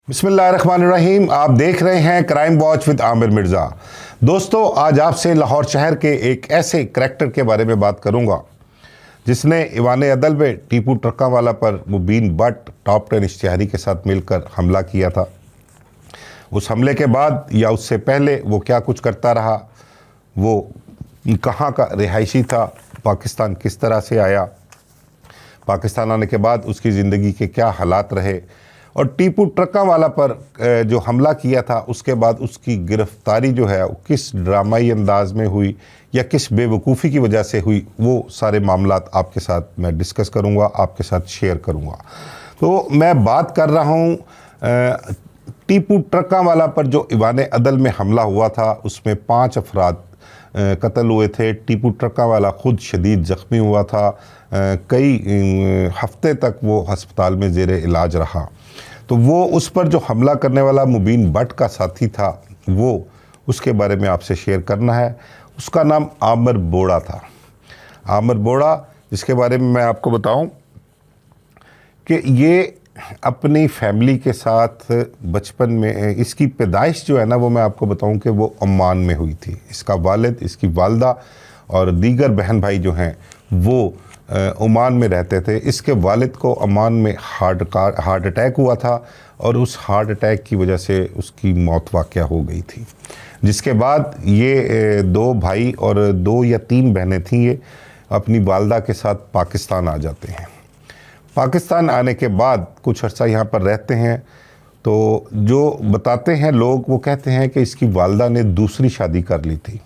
बिस्मिल्लाहिर्रहमानिर्रहीम। आप देख रहे हैं crime watch with Aamir Mirza. दोस्तों, आज आपसे लाहौर शहर के एक ऐसे करैक्टर के बारे में बात करूंगा जिसने ईवान अदल में टीपू ट्रकावाला पर मुबीन भट्ट टॉप 10 इश्तिहारी के साथ मिलकर हमला किया था। उस हमले के बाद या उससे पहले वो क्या कुछ करता रहा, वो कहाँ का रिहायशी था, पाकिस्तान किस तरह से आया, पाकिस्तान आने के बाद उसकी ज़िंदगी के क्या हालात रहे, और टीपू ट्रकावाला पर जो हमला किया था उसके बाद उसकी गिरफ्तारी जो है किस ड्रामाई अंदाज में हुई या किस बेवकूफ़ी की वजह से हुई, वो सारे मामलात आपके साथ मैं डिस्कस करूंगा, आपके साथ शेयर करूंगा। तो मैं बात कर रहा हूं टीपू ट्रकावाला पर जो ईवान अदल में हमला हुआ था। उसमें 5 अफराद कत्ल हुए थे। टीपू ट्रकावाला ख़ुद शदीद ज़ख्मी हुआ था। कई हफ्ते तक वो हस्पताल में ज़ेर इलाज रहा। तो वो उस पर जो हमला करने वाला मुबीन भट्ट का साथी था, वो उसके बारे में आपसे शेयर करना है। उसका नाम आमिर बोड़ा था। आमिर बोड़ा, जिसके बारे में मैं आपको बताऊं कि ये अपनी फैमिली के साथ बचपन में, इसकी पैदाइश जो है ना, वो मैं आपको बताऊं कि वो ओमान में हुई थी। इसका वालिद, इसकी वालदा और दीगर बहन भाई जो हैं वो ओमान में रहते थे। इसके वालिद को ओमान में हार्ट अटैक हुआ था और उस हार्ट अटैक की वजह से उसकी मौत वाक़या हो गई थी। जिसके बाद ये 2 भाई और 2 या 3 बहनें थीं, ये अपनी वालदा के साथ पाकिस्तान आ जाते हैं। पाकिस्तान आने के बाद कुछ अर्सा यहाँ पर रहते हैं। तो जो बताते हैं लोग, वो कहते हैं कि इसकी वालदा ने दूसरी शादी कर ली थी।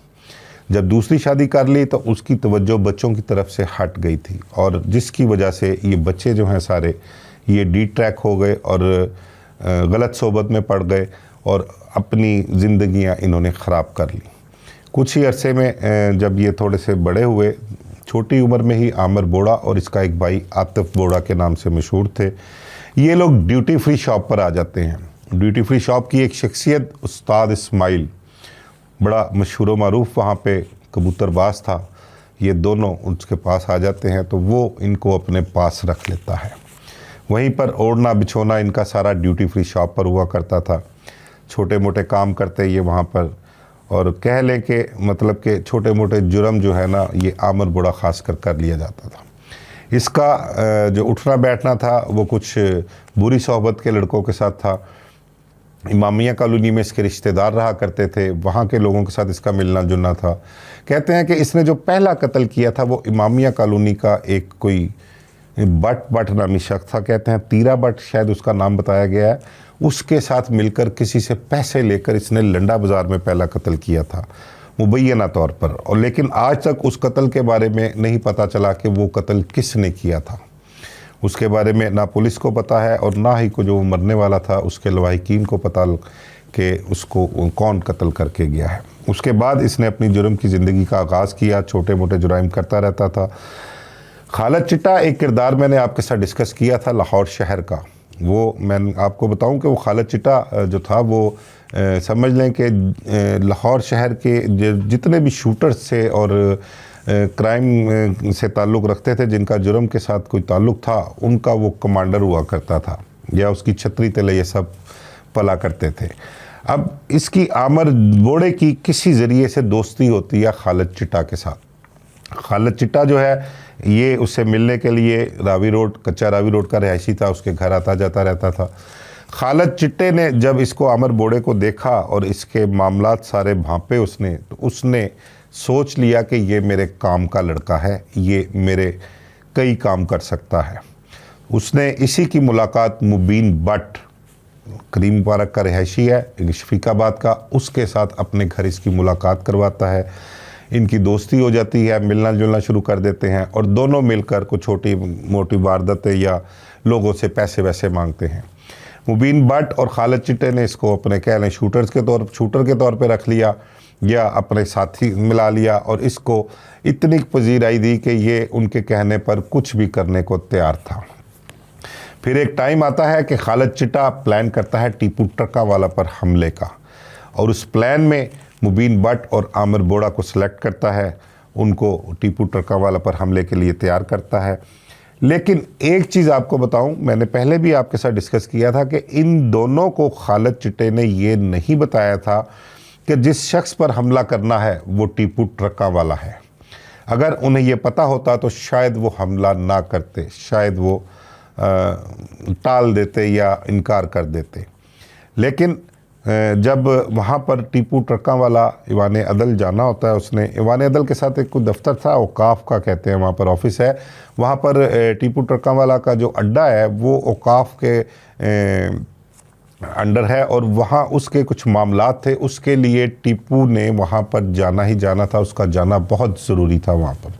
जब दूसरी शादी कर ली तो उसकी तवज्जो बच्चों की तरफ से हट गई थी, और जिसकी वजह से ये बच्चे जो हैं सारे ये डी ट्रैक हो गए और गलत सोबत में पड़ गए और अपनी ज़िंदगियां इन्होंने ख़राब कर ली। कुछ ही अरसे में जब ये थोड़े से बड़े हुए, छोटी उम्र में ही आमिर बोड़ा और इसका एक भाई आतिफ बोड़ा के नाम से मशहूर थे, ये लोग ड्यूटी फ्री शॉप पर आ जाते हैं। ड्यूटी फ्री शॉप की एक शख्सियत उस्ताद इस्माइल, बड़ा मशहूर मारूफ वहाँ पे कबूतरबाज था, ये दोनों उसके पास आ जाते हैं। तो वो इनको अपने पास रख लेता है। वहीं पर ओढ़ना बिछोना इनका सारा ड्यूटी फ्री शॉप पर हुआ करता था। छोटे मोटे काम करते ये वहाँ पर, और कह लें कि मतलब कि छोटे मोटे जुर्म जो है ना, ये आमिर बोड़ा ख़ास कर लिया जाता था। इसका जो उठना बैठना था वो कुछ बुरी सोहबत के लड़कों के साथ था। इमामिया कॉलोनी में इसके रिश्तेदार रहा करते थे, वहाँ के लोगों के साथ इसका मिलना जुलना था। कहते हैं कि इसने जो पहला कत्ल किया था वो इमामिया कॉलोनी का एक कोई भट्ट नामी शख्स था। कहते हैं तीरा भट्ट शायद उसका नाम बताया गया है। उसके साथ मिलकर किसी से पैसे लेकर इसने लंडा बाज़ार में पहला कत्ल किया था, मुबैना तौर पर। और लेकिन आज तक उस कत्ल के बारे में नहीं पता चला कि वो कत्ल किसने किया था। उसके बारे में ना पुलिस को पता है और ना ही को जो मरने वाला था उसके लवाहिकीन को पता कि उसको कौन कत्ल करके गया है। उसके बाद इसने अपनी जुर्म की ज़िंदगी का आगाज़ किया, छोटे मोटे जुराइम करता रहता था। खालिद चिट्टा एक किरदार मैंने आपके साथ डिस्कस किया था लाहौर शहर का। वो मैं आपको बताऊं कि वो खालिद चिट्टा जो था वो समझ लें कि लाहौर शहर के जितने भी शूटर्स थे और क्राइम से ताल्लुक़ रखते थे, जिनका जुर्म के साथ कोई ताल्लुक़ था, उनका वो कमांडर हुआ करता था या उसकी छतरी तले ये सब पला करते थे। अब इसकी आमिर बोड़े की किसी ज़रिए से दोस्ती होती है खालिद चिट्टा के साथ। खालिद चिट्टा जो है ये उससे मिलने के लिए रावी रोड, कच्चा रावी रोड का रिहायशी था, उसके घर आता जाता रहता था। खालिद चिट्टे ने जब इसको आमिर बोड़े को देखा और इसके मामलात सारे भांपे उसने, तो उसने सोच लिया कि ये मेरे काम का लड़का है, ये मेरे कई काम कर सकता है। उसने इसी की मुलाकात मुबीन भट्ट, करीम मुबारक का रिहायशी है शफीकाबाद का, उसके साथ अपने घर इसकी मुलाकात करवाता है। इनकी दोस्ती हो जाती है, मिलना जुलना शुरू कर देते हैं और दोनों मिलकर कुछ छोटी मोटी वारदातें या लोगों से पैसे वैसे मांगते हैं। मुबीन भट्ट और खालिद चिट्टे ने इसको अपने कह लें शूटर के तौर पे रख लिया या अपने साथी मिला लिया, और इसको इतनी पजीराई दी कि ये उनके कहने पर कुछ भी करने को तैयार था। फिर एक टाइम आता है कि खालिद चिट्टा प्लान करता है टीपू ट्रकावाला पर हमले का, और उस प्लान में मुबीन भट्ट और आमिर बोड़ा को सिलेक्ट करता है, उनको टीपू ट्रकावाला पर हमले के लिए तैयार करता है। लेकिन एक चीज़ आपको बताऊं, मैंने पहले भी आपके साथ डिस्कस किया था कि इन दोनों को खालिद चिट्टे ने ये नहीं बताया था कि जिस शख्स पर हमला करना है वो टीपू ट्रक्का वाला है। अगर उन्हें ये पता होता तो शायद वो हमला ना करते, शायद वो टाल देते या इनकार कर देते। लेकिन जब वहाँ पर टीपू ट्रक्का वाला ईवान अदल जाना होता है, उसने ईवान अदल के साथ एक कोई दफ्तर था, औकाफ का कहते हैं, वहाँ पर ऑफिस है। वहाँ पर टीपू ट्रक्का वाला का जो अड्डा है वो औकाफ के अंडर है और वहाँ उसके कुछ मामलात थे, उसके लिए टीपू ने वहाँ पर जाना ही जाना था, उसका जाना बहुत ज़रूरी था वहाँ पर।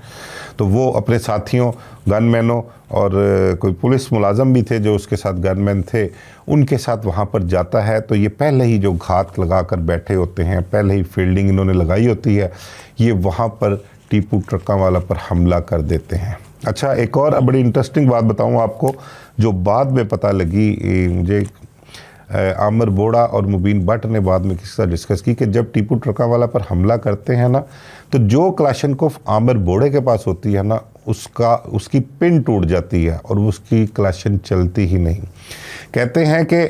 तो वो अपने साथियों, गनमैनों और कोई पुलिस मुलाजम भी थे जो उसके साथ गनमैन थे, उनके साथ वहाँ पर जाता है। तो ये पहले ही जो घात लगा कर बैठे होते हैं, पहले ही फील्डिंग इन्होंने लगाई होती है, ये वहाँ पर टीपू ट्रक्का वाला पर हमला कर देते हैं। अच्छा, एक और बड़ी इंटरेस्टिंग बात बताऊँ आपको, जो बाद में पता लगी मुझे, आमिर बोड़ा और मुबीन भट्ट ने बाद में किसी से डिस्कस की कि जब टीपू ट्रक्का वाला पर हमला करते हैं ना, तो जो क्लाशनकोफ आमिर बोड़े के पास होती है ना, उसकी पिन टूट जाती है और उसकी क्लाशन चलती ही नहीं। कहते हैं कि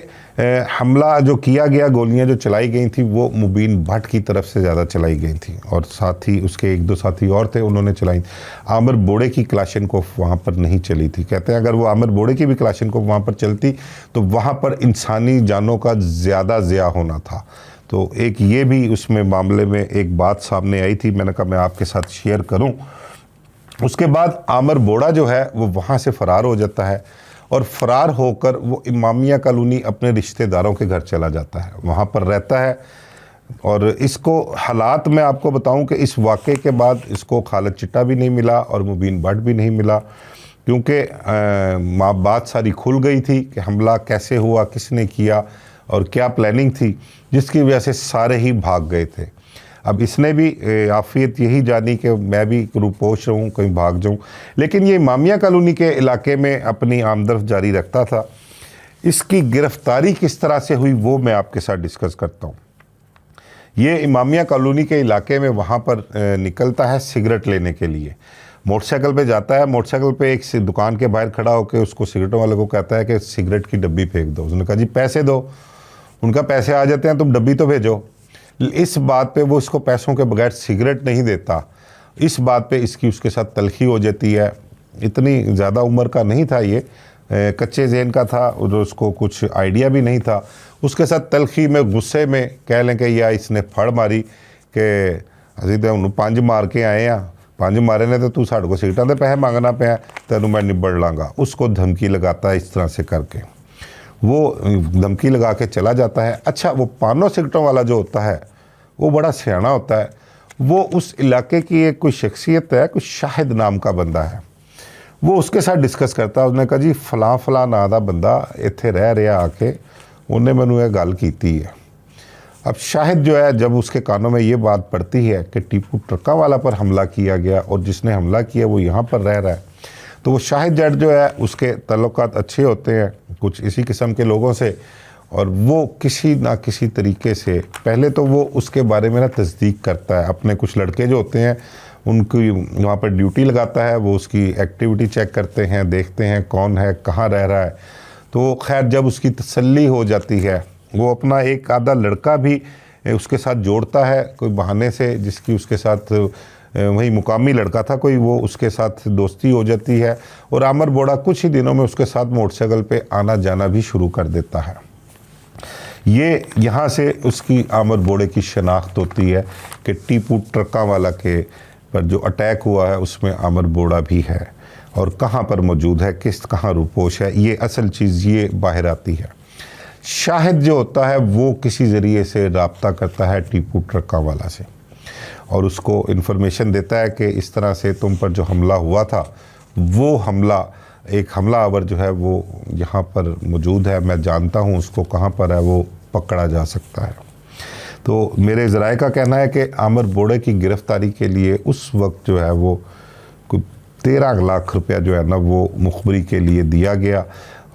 हमला जो किया गया, गोलियां जो चलाई गई थी वो मुबीन भट्ट की तरफ से ज़्यादा चलाई गई थी और साथ ही उसके एक दो साथी और थे, उन्होंने चलाई। आमिर बोड़े की क्लाशनकोफ वहाँ पर नहीं चली थी। कहते हैं अगर वो आमिर बोड़े की भी क्लाशनकोफ वहाँ पर चलती तो वहाँ पर इंसानी जानों का ज़्यादा ज़िया होना था। तो एक ये भी उसमें मामले में एक बात सामने आई थी, मैंने कहा मैं आपके साथ शेयर करूँ। उसके बाद आमिर बोड़ा जो है वो वहाँ से फ़रार हो जाता है और फ़रार होकर वो इमामिया कॉलोनी अपने रिश्तेदारों के घर चला जाता है, वहाँ पर रहता है। और इसको हालात मैं आपको बताऊं कि इस वाक़े के बाद इसको खालिद चिट्टा भी नहीं मिला और मुबीन भट्ट भी नहीं मिला, क्योंकि बात सारी खुल गई थी कि हमला कैसे हुआ, किसने किया और क्या प्लानिंग थी, जिसकी वजह से सारे ही भाग गए थे। अब इसने भी आफियत यही जानी कि मैं भी रूपोश रहूँ, कहीं भाग जाऊँ, लेकिन ये इमामिया कॉलोनी के इलाके में अपनी आमदरफ जारी रखता था। इसकी गिरफ़्तारी किस तरह से हुई वो मैं आपके साथ डिस्कस करता हूँ। ये इमामिया कॉलोनी के इलाके में वहाँ पर निकलता है सिगरेट लेने के लिए, मोटरसाइकिल पे जाता है। मोटरसाइकिल पे एक दुकान के बाहर खड़ा होकर उसको सिगरेटों वाले को कहता है कि सिगरेट की डब्बी फेंक दो। उसने कहा जी पैसे दो। उनका पैसे आ जाते हैं, तुम डब्बी तो भेजो। इस बात पे वो इसको पैसों के बगैर सिगरेट नहीं देता। इस बात पे इसकी उसके साथ तलखी हो जाती है। इतनी ज़्यादा उम्र का नहीं था ये, कच्चे ज़हन का था और उसको कुछ आइडिया भी नहीं था। उसके साथ तलखी में, गुस्से में कह लें कि या इसने फड़ मारी कि असी तो उन्होंने 5 मार के आए हैं, 5 मारे ने तो तू साढ़े को सिगरेटां दे पैसे मंगना पाया, तेनों मैं निबड़ लाँगा। उसको धमकी लगाता है इस तरह से करके, वो धमकी लगा के चला जाता है। अच्छा, वो पानों सिगरेटों वाला जो होता है वो बड़ा सियाना होता है। वो उस इलाके की एक कोई शख्सियत है, कुछ शाहिद नाम का बंदा है, वो उसके साथ डिस्कस करता है। उसने कहा जी फलां फलां नां दा बंदा इत्थे रह रहा आके, उन्हें मैनू ये गल कीती है। अब शाहिद जो है, जब उसके कानों में ये बात पड़ती है कि टीपू ट्रक्का वाला पर हमला किया गया और जिसने हमला किया वो यहाँ पर रह रहा है, तो वो शाहिद जट जो है उसके तल्लुकात अच्छे होते हैं कुछ इसी किस्म के लोगों से, और वो किसी ना किसी तरीके से पहले तो वो उसके बारे में ना तस्दीक करता है। अपने कुछ लड़के जो होते हैं उनकी वहाँ पर ड्यूटी लगाता है, वो उसकी एक्टिविटी चेक करते हैं, देखते हैं कौन है, कहाँ रह रहा है। तो खैर जब उसकी तसल्ली हो जाती है, वो अपना एक आधा लड़का भी उसके साथ जोड़ता है कोई बहाने से, जिसकी उसके साथ वही मुकामी लड़का था कोई, वो उसके साथ दोस्ती हो जाती है और आमिर बोड़ा कुछ ही दिनों में उसके साथ मोटरसाइकिल पे आना जाना भी शुरू कर देता है। ये यहाँ से उसकी आमिर बोड़े की शनाख्त होती है कि टीपू ट्रक्का वाला के पर जो अटैक हुआ है उसमें आमिर बोड़ा भी है और कहाँ पर मौजूद है, कहाँ रूपोश है, ये असल चीज़ ये बाहर आती है। शाहिद जो होता है वो किसी ज़रिए से रब्ता करता है टीपू ट्रक्का वाला से और उसको इन्फॉर्मेशन देता है कि इस तरह से तुम पर जो हमला हुआ था, वो हमला एक हमलावर जो है वो यहाँ पर मौजूद है, मैं जानता हूँ उसको, कहाँ पर है वो पकड़ा जा सकता है। तो मेरे ज़राए का कहना है कि आमिर बोड़े की गिरफ़्तारी के लिए उस वक्त जो है वो कुछ 13 लाख रुपया जो है ना वो मुखबरी के लिए दिया गया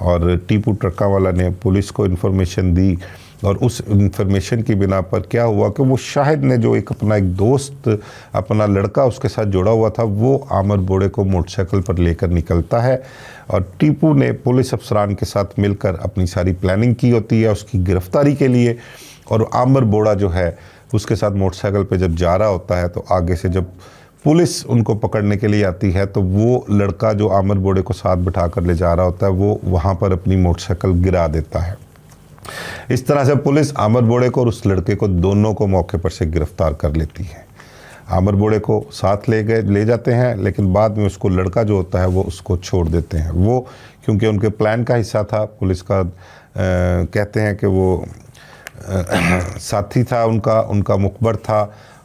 और टीपू ट्रक्का वाला ने पुलिस को इन्फॉर्मेशन दी और उस इंफॉर्मेशन की बिना पर क्या हुआ कि वो शाहिद ने जो अपना एक दोस्त, अपना लड़का उसके साथ जुड़ा हुआ था, वो आमिर बोड़े को मोटरसाइकिल पर लेकर निकलता है और टीपू ने पुलिस अफसरान के साथ मिलकर अपनी सारी प्लानिंग की होती है उसकी गिरफ्तारी के लिए। और आमिर बोड़ा जो है उसके साथ मोटरसाइकिल पे जब जा रहा होता है तो आगे से जब पुलिस उनको पकड़ने के लिए आती है तो वो लड़का जो आमिर बोड़े को साथ बिठा कर ले जा रहा होता है वो वहाँ पर अपनी मोटरसाइकिल गिरा देता है। इस तरह से पुलिस आमिर बोड़े को और उस लड़के को दोनों को मौके पर से गिरफ्तार कर लेती है। आमिर बोड़े को साथ ले जाते हैं, लेकिन बाद में उसको लड़का जो होता है वो उसको छोड़ देते हैं। वो क्योंकि उनके प्लान का हिस्सा था, पुलिस का कहते हैं कि वो साथी था, उनका मुखबर था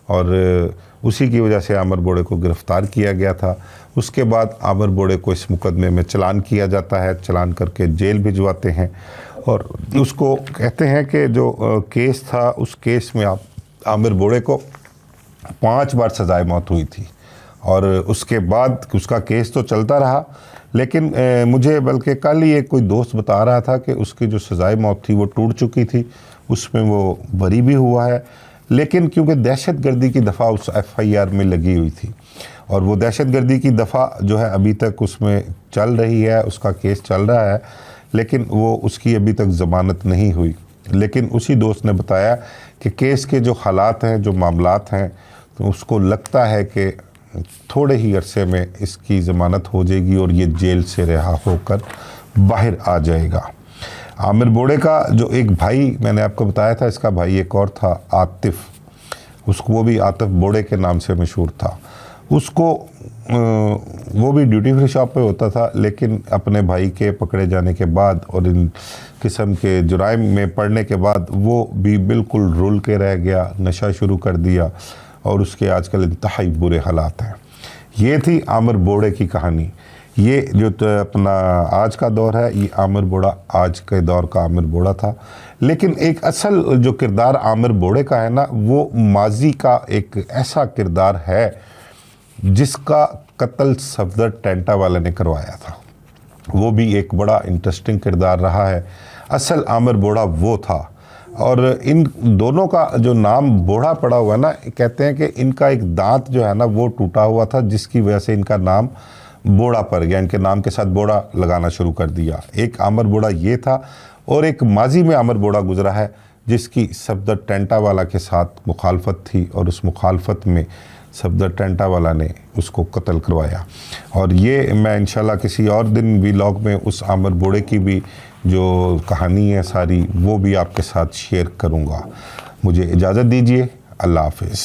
और उसी की वजह से आमिर बोड़े को गिरफ़्तार किया गया था। उसके बाद आमिर बोड़े को इस मुकदमे में चालान किया जाता है, चालान करके जेल भिजवाते हैं और उसको कहते हैं कि जो केस था उस केस में आमिर बोड़े को 5 बार सजाए मौत हुई थी और उसके बाद उसका केस तो चलता रहा, लेकिन मुझे बल्कि कल ही एक कोई दोस्त बता रहा था कि उसकी जो सजाए मौत थी वो टूट चुकी थी, उसमें वो बरी भी हुआ है, लेकिन क्योंकि दहशतगर्दी की दफ़ा उस FIR में लगी हुई थी और वो दहशतगर्दी की दफ़ा जो है अभी तक उसमें चल रही है, उसका केस चल रहा है, लेकिन वो उसकी अभी तक ज़मानत नहीं हुई। लेकिन उसी दोस्त ने बताया कि केस के जो हालात हैं, जो मामलात हैं, तो उसको लगता है कि थोड़े ही अरसे में इसकी ज़मानत हो जाएगी और ये जेल से रिहा होकर बाहर आ जाएगा। आमिर बोड़े का जो एक भाई मैंने आपको बताया था, इसका भाई एक और था आतिफ, उसको वो भी आतिफ बोड़े के नाम से मशहूर था। उसको वो भी ड्यूटी फ्री शॉप पे होता था, लेकिन अपने भाई के पकड़े जाने के बाद और इन किस्म के जुराइम में पड़ने के बाद वो भी बिल्कुल रुल के रह गया, नशा शुरू कर दिया और उसके आजकल इंतहाई बुरे हालात हैं। ये थी आमिर बोड़े की कहानी। ये जो अपना आज का दौर है, ये आमिर बोड़ा आज के दौर का आमिर बोड़ा था, लेकिन एक असल जो किरदार आमिर बोड़े का है ना, वो माजी का एक ऐसा किरदार है जिसका कत्ल सफदर टेंटा वाले ने करवाया था। वो भी एक बड़ा इंटरेस्टिंग किरदार रहा है। असल आमिर बोड़ा वो था और इन दोनों का जो नाम बोड़ा पड़ा हुआ है ना, कहते हैं कि इनका एक दांत जो है ना वो टूटा हुआ था, जिसकी वजह से इनका नाम बोड़ा पड़ गया, इनके नाम के साथ बोड़ा लगाना शुरू कर दिया। एक आमिर बोड़ा ये था और एक माजी में आमिर बोड़ा गुजरा है जिसकी सफदर टेंटा वाला के साथ मुखालफत थी और उस मुखालफत में सफदर टेंटा वाला ने उसको कत्ल करवाया। और ये मैं इंशाल्लाह किसी और दिन व्लॉग में उस आमिर बोड़े की भी जो कहानी है सारी वो भी आपके साथ शेयर करूँगा। मुझे इजाज़त दीजिए। अल्लाह हाफिज़।